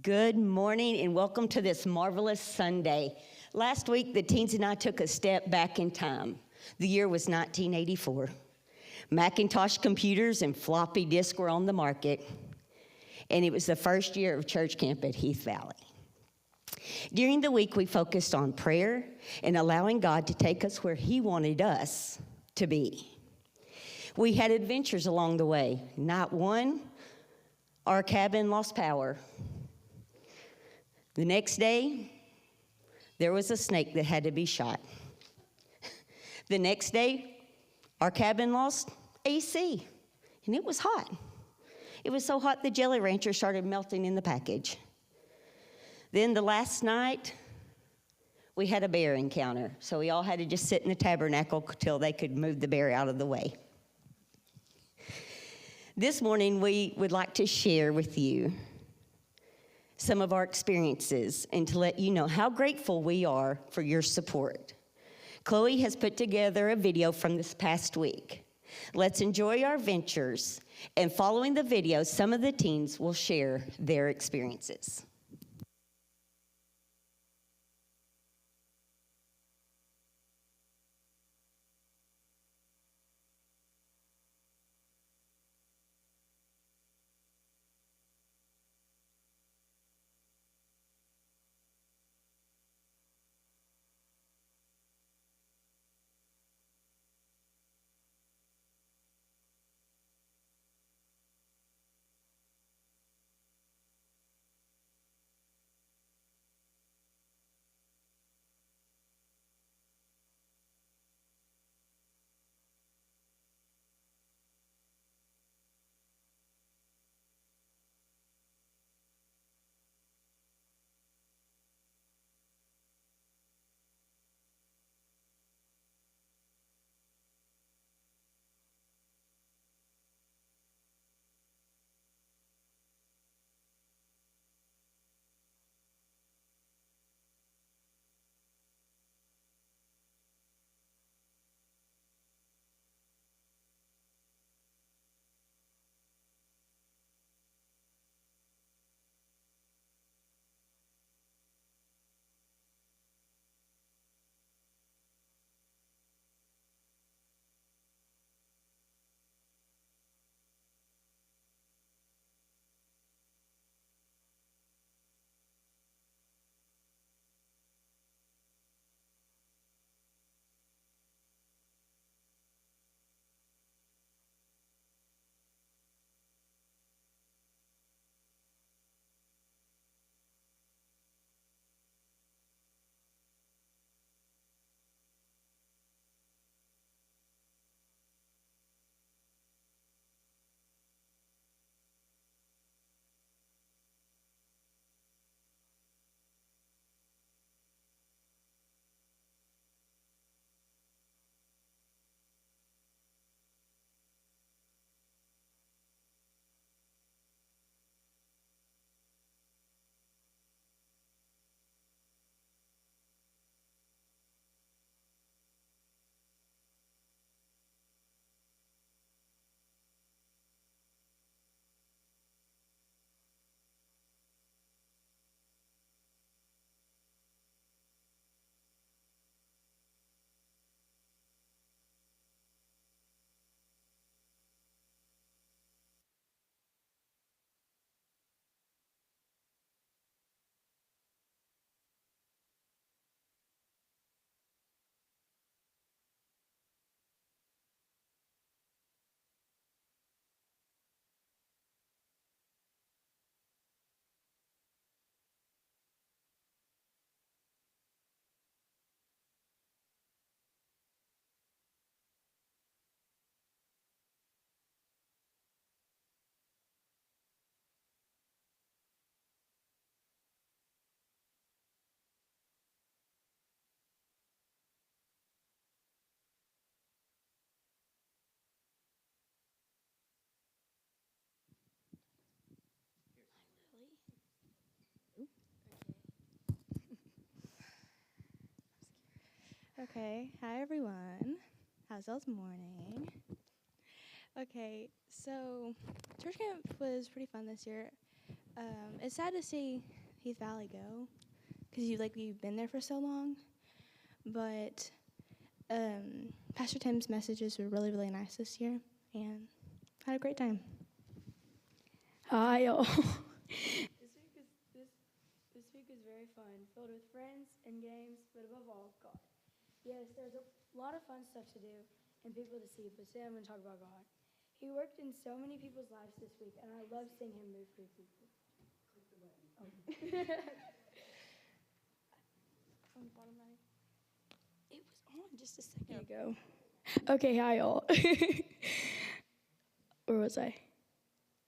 Good morning and welcome to this marvelous Sunday. Last week, the teens and I took a step back in time. The year was 1984. Macintosh computers and floppy disks were on the market, and it was the first year of church camp at Heath Valley. During the week, we focused on prayer and allowing God to take us where He wanted us to be. We had adventures along the way. Night one, our cabin lost power. The next day, there was a snake that had to be shot. The next day, our cabin lost AC, and it was hot. It was so hot the Jelly Rancher started melting in the package. Then the last night, we had a bear encounter, so we all had to just sit in the tabernacle till they could move the bear out of the way. This morning, we would like to share with you some of our experiences and to let you know how grateful we are for your support. Chloe has put together a video from this past week. Let's enjoy our ventures, and following the video, some of the teens will share their experiences. Okay, hi everyone. How's y'all's morning? Okay, so church camp was pretty fun this year. It's sad to see Heath Valley go because you've been there for so long. But Pastor Tim's messages were really, really nice this year, and I had a great time. Hi, y'all. This week is very fun, filled with friends and games, but above all, God. Yes, there's a lot of fun stuff to do and people to see, but today I'm going to talk about God. He worked in so many people's lives this week, and I love seeing him move through people. Click the button. Oh. On the bottom right. It was on just a second ago. Okay, hi, y'all. Where was I?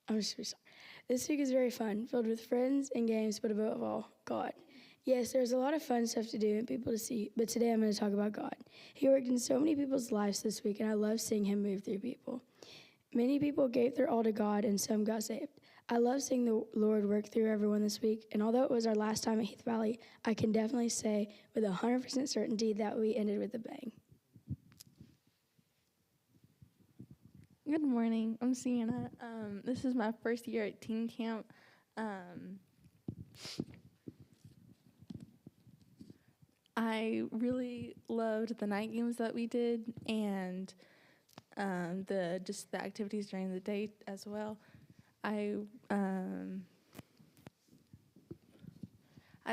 I'm just sorry. This week is very fun, filled with friends and games, but above all, God. Yes, there's a lot of fun stuff to do and people to see, but today I'm going to talk about God. He worked in so many people's lives this week, and I love seeing him move through people. Many people gave their all to God, and some got saved. I love seeing the Lord work through everyone this week, and although it was our last time at Heath Valley, I can definitely say with 100% certainty that we ended with a bang. Good morning. I'm Sienna. This is my first year at teen camp. I really loved the night games that we did and the activities during the day as well. I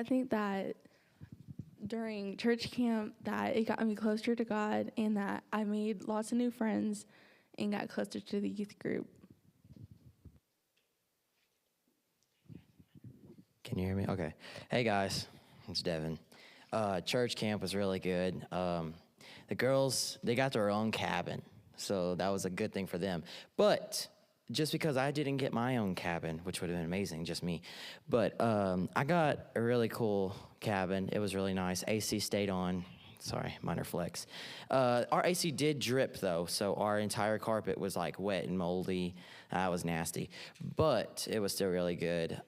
think that during church camp that it got me closer to God and that I made lots of new friends and got closer to the youth group. Can you hear me? Okay. Hey, guys. It's Devin. Church camp was really good. The girls, they got their own cabin, so that was a good thing for them. But just because I didn't get my own cabin, which would have been amazing, just me, but I got a really cool cabin. It was really nice. AC stayed on. Sorry, minor flex. Our AC did drip, though, so our entire carpet was, like, wet and moldy. That was nasty. But it was still really good.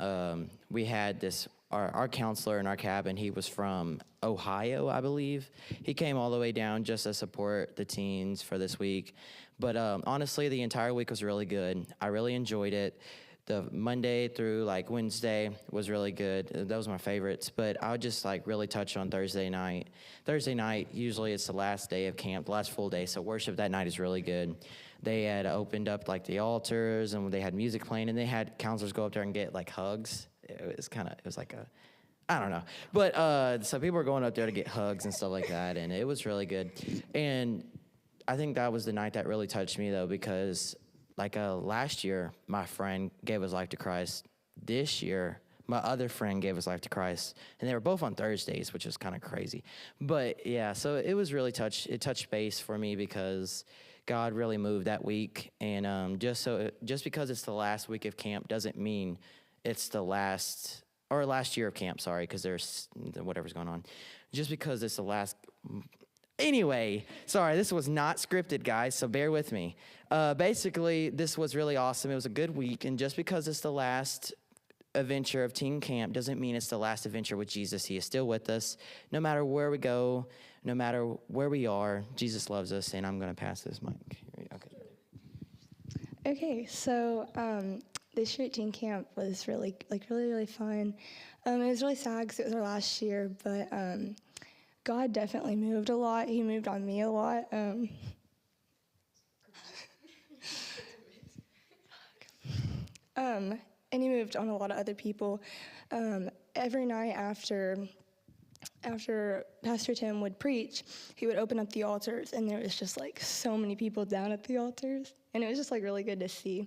We had our counselor in our cabin, he was from Ohio, I believe. He came all the way down just to support the teens for this week. But honestly, the entire week was really good. I really enjoyed it. The Monday through like Wednesday was really good. Those were my favorites. But I would just like really touch on Thursday night. Thursday night, usually it's the last day of camp, the last full day. So worship that night is really good. They had opened up like the altars and they had music playing and they had counselors go up there and get like hugs. It was like I don't know. But so people were going up there to get hugs and stuff like that. And it was really good. And I think that was the night that really touched me though, because like last year, my friend gave his life to Christ. This year, my other friend gave his life to Christ. And they were both on Thursdays, which is kind of crazy. But yeah, so it was really it touched base for me because God really moved that week. And just because it's the last week of camp doesn't mean it's the last year of camp, sorry, because there's whatever's going on. Just because it's the last... Anyway, sorry, this was not scripted, guys, so bear with me. Basically, this was really awesome. It was a good week, and just because it's the last adventure of teen camp doesn't mean it's the last adventure with Jesus. He is still with us. No matter where we go, no matter where we are, Jesus loves us, and I'm going to pass this mic. Okay, so this year at teen camp was really fun. It was really sad because it was our last year, but... God definitely moved a lot. He moved on me a lot. And he moved on a lot of other people. Every night after Pastor Tim would preach, he would open up the altars, and there was just like so many people down at the altars, and it was just like really good to see.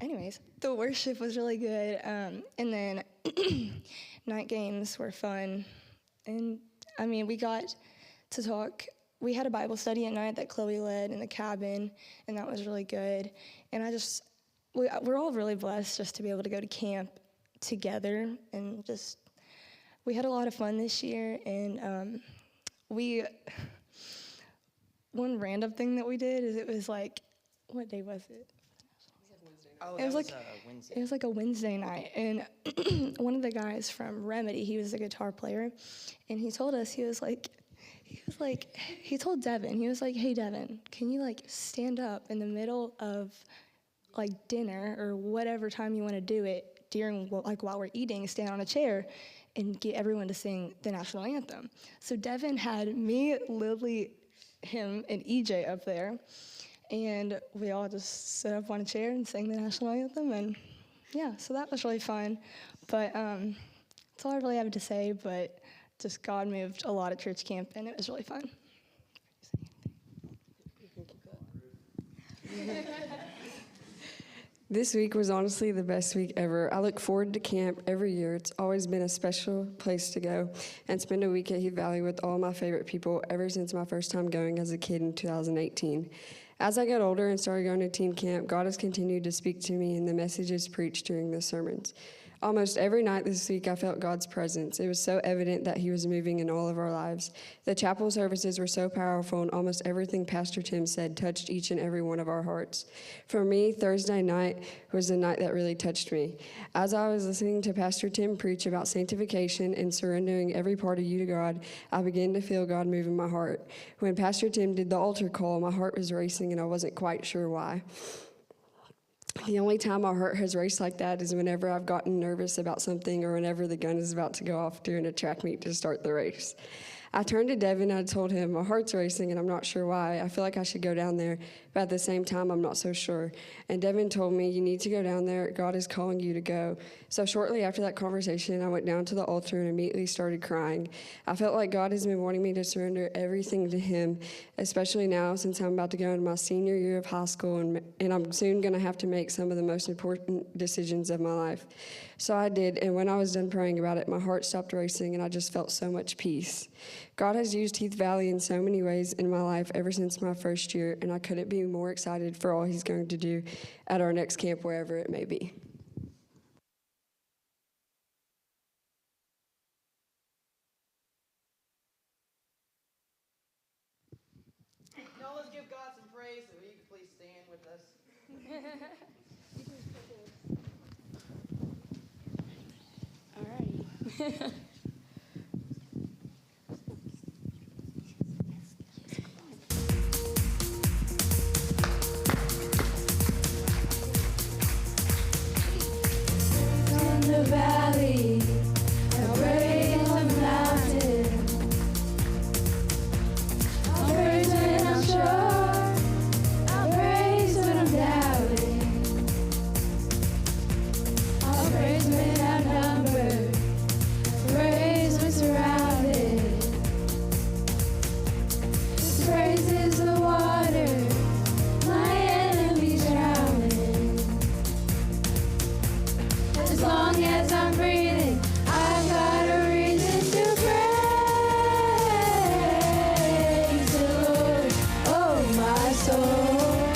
Anyways, the worship was really good, and then night games were fun. And, I mean, we got to talk. We had a Bible study at night that Chloe led in the cabin, and that was really good. And we're all really blessed just to be able to go to camp together. And we had a lot of fun this year. And one random thing that we did is it was like, what day was it? Oh, it was Wednesday. It was like a Wednesday night, and one of the guys from Remedy, he was a guitar player, and he told us, he told Devin, he was like, hey, Devin, can you like stand up in the middle of like dinner or whatever time you want to do it during while we're eating, stand on a chair and get everyone to sing the national anthem. So Devin had me, Lily, him, and EJ up there, and we all just sat up on a chair and sang the national anthem, and yeah, so that was really fun. But that's all I really have to say, but just God moved a lot at church camp, and it was really fun. This week was honestly the best week ever. I look forward to camp every year. It's always been a special place to go and spend a week at Heath Valley with all my favorite people ever since my first time going as a kid in 2018. As I got older and started going to teen camp, God has continued to speak to me in the messages preached during the sermons. Almost every night this week, I felt God's presence. It was so evident that He was moving in all of our lives. The chapel services were so powerful, and almost everything Pastor Tim said touched each and every one of our hearts. For me, Thursday night was the night that really touched me. As I was listening to Pastor Tim preach about sanctification and surrendering every part of you to God, I began to feel God move in my heart. When Pastor Tim did the altar call, my heart was racing, and I wasn't quite sure why. The only time my heart has raced like that is whenever I've gotten nervous about something or whenever the gun is about to go off during a track meet to start the race. I turned to Devin and I told him, my heart's racing and I'm not sure why. I feel like I should go down there, but at the same time, I'm not so sure. And Devin told me, you need to go down there. God is calling you to go. So shortly after that conversation, I went down to the altar and immediately started crying. I felt like God has been wanting me to surrender everything to Him, especially now since I'm about to go into my senior year of high school and I'm soon going to have to make some of the most important decisions of my life. So I did, and when I was done praying about it, my heart stopped racing and I just felt so much peace. God has used Heath Valley in so many ways in my life ever since my first year, and I couldn't be more excited for all He's going to do at our next camp, wherever it may be. Now let's give God some praise, so you can please stand with us. Alrighty. On the valley, I'll praise on the mountain. I'll praise when I'm sure. I'll praise when I'm doubting. I'll praise when I'm numbered. Praise when surrounded. Praise is the water my enemies drowning. As long as I'm breathing, I've got a reason to praise the Lord, oh my soul.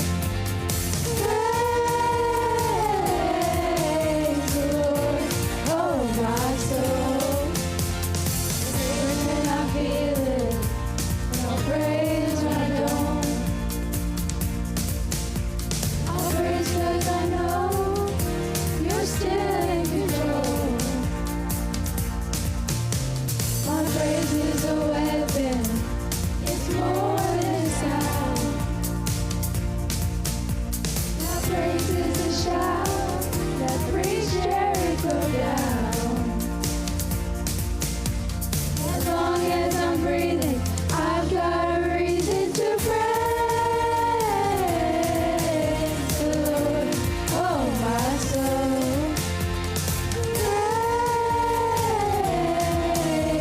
Praise the Lord, oh my soul. When I'm feeling, I'll praise when I don't. I'll praise 'cause I know You're still in control. My praise is a weapon. It's more than sound. My praise is a shout that brings Jericho down. As long as I'm breathing, I've got a reason to praise the Lord, oh my soul.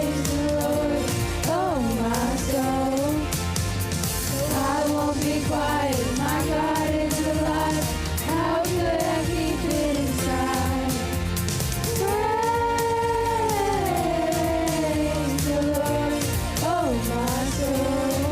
Praise the Lord, oh my soul. I won't be quiet, my God is alive. How could I keep it inside? Praise the Lord, oh my soul.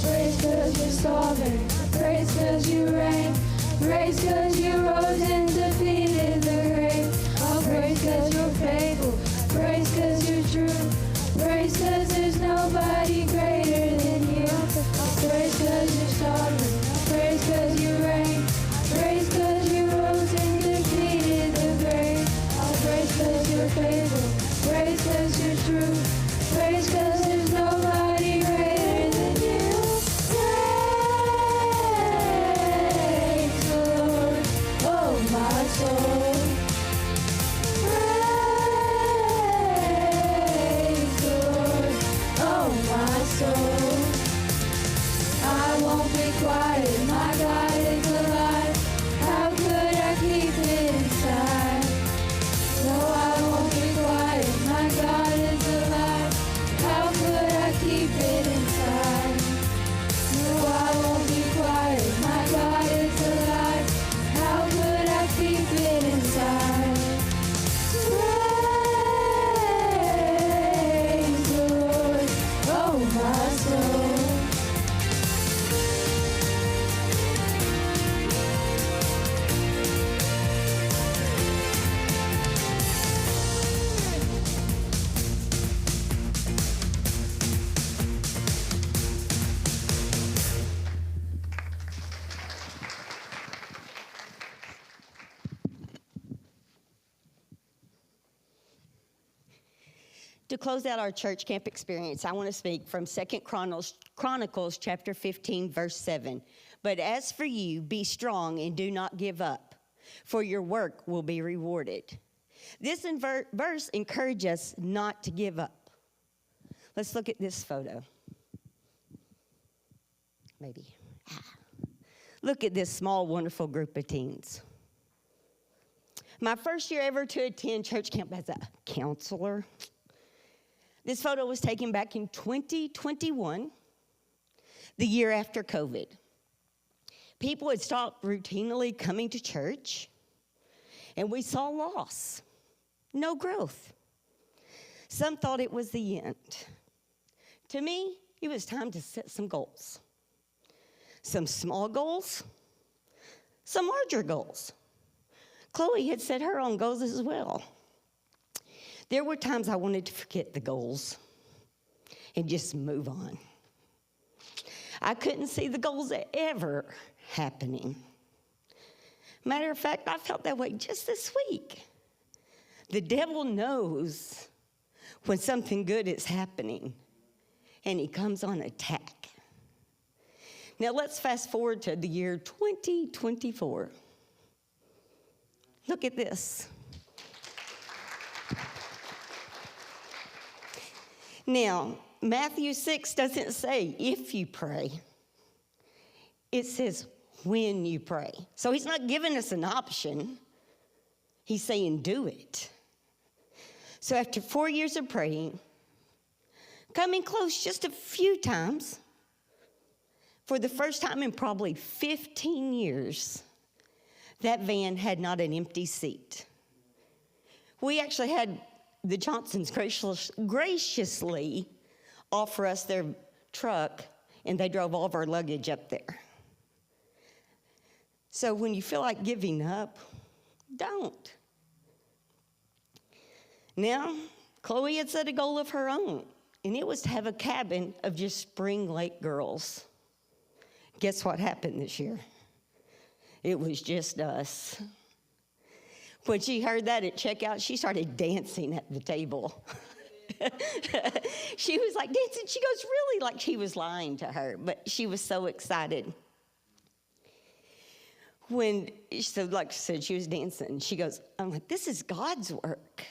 Praise 'cause you're sovereign. Praise 'cause you reign. Praise 'cause you rose and defeated the grave. I'll praise 'cause you're faithful. Praise 'cause you're true. Praise 'cause there's nobody greater than you. I'll praise 'cause you're sovereign. Praise 'cause you reign. Praise 'cause you rose and defeated the grave. I'll praise 'cause you're faithful. Praise 'cause you're true. To close out our church camp experience, I want to speak from 2 Chronicles chapter 15, verse 7. But as for you, be strong and do not give up, for your work will be rewarded. This verse encourages us not to give up. Let's look at this photo. Maybe. Look at this small, wonderful group of teens. My first year ever to attend church camp as a counselor. This photo was taken back in 2021, the year after COVID. People had stopped routinely coming to church, and we saw loss, no growth. Some thought it was the end. To me, it was time to set some goals. Some small goals, some larger goals. Chloe had set her own goals as well. There were times I wanted to forget the goals and just move on. I couldn't see the goals ever happening. Matter of fact, I felt that way just this week. The devil knows when something good is happening, and he comes on attack. Now let's fast forward to the year 2024. Look at this. Now, Matthew 6 doesn't say if you pray. It says when you pray. So he's not giving us an option. He's saying do it. So after 4 years of praying, coming close just a few times, for the first time in probably 15 years, that van had not an empty seat. We actually had the Johnsons graciously offer us their truck, and they drove all of our luggage up there. So when you feel like giving up, don't. Now, Chloe had set a goal of her own, and it was to have a cabin of just Spring Lake girls. Guess what happened this year? It was just us. When she heard that at checkout, she started dancing at the table. She was like dancing. She goes, really? Like he was lying to her, but she was so excited. So like I said, she was dancing. She goes, I'm like, this is God's work.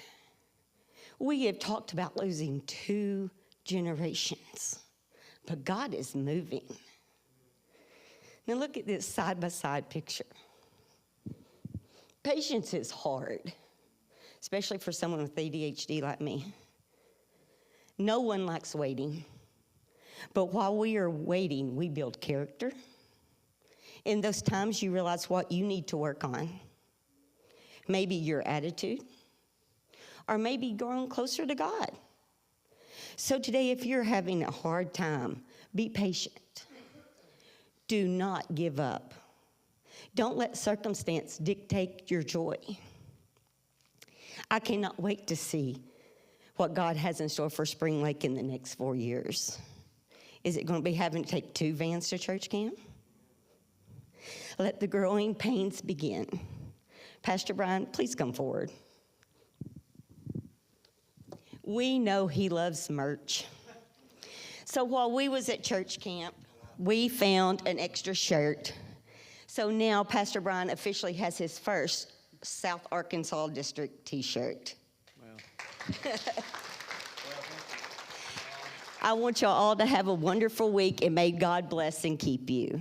We have talked about losing 2 generations, but God is moving. Now look at this side-by-side picture. Patience is hard, especially for someone with ADHD like me. No one likes waiting. But while we are waiting, we build character. In those times, you realize what you need to work on. Maybe your attitude, or maybe growing closer to God. So today, if you're having a hard time, be patient. Do not give up. Don't let circumstance dictate your joy. I cannot wait to see what God has in store for Spring Lake in the next 4 years. Is it going to be having to take 2 vans to church camp? Let the growing pains begin. Pastor Brian, please come forward. We know he loves merch. So while we was at church camp, we found an extra shirt. So now Pastor Brian officially has his first South Arkansas District t-shirt. Wow. I want y'all all to have a wonderful week, and may God bless and keep you.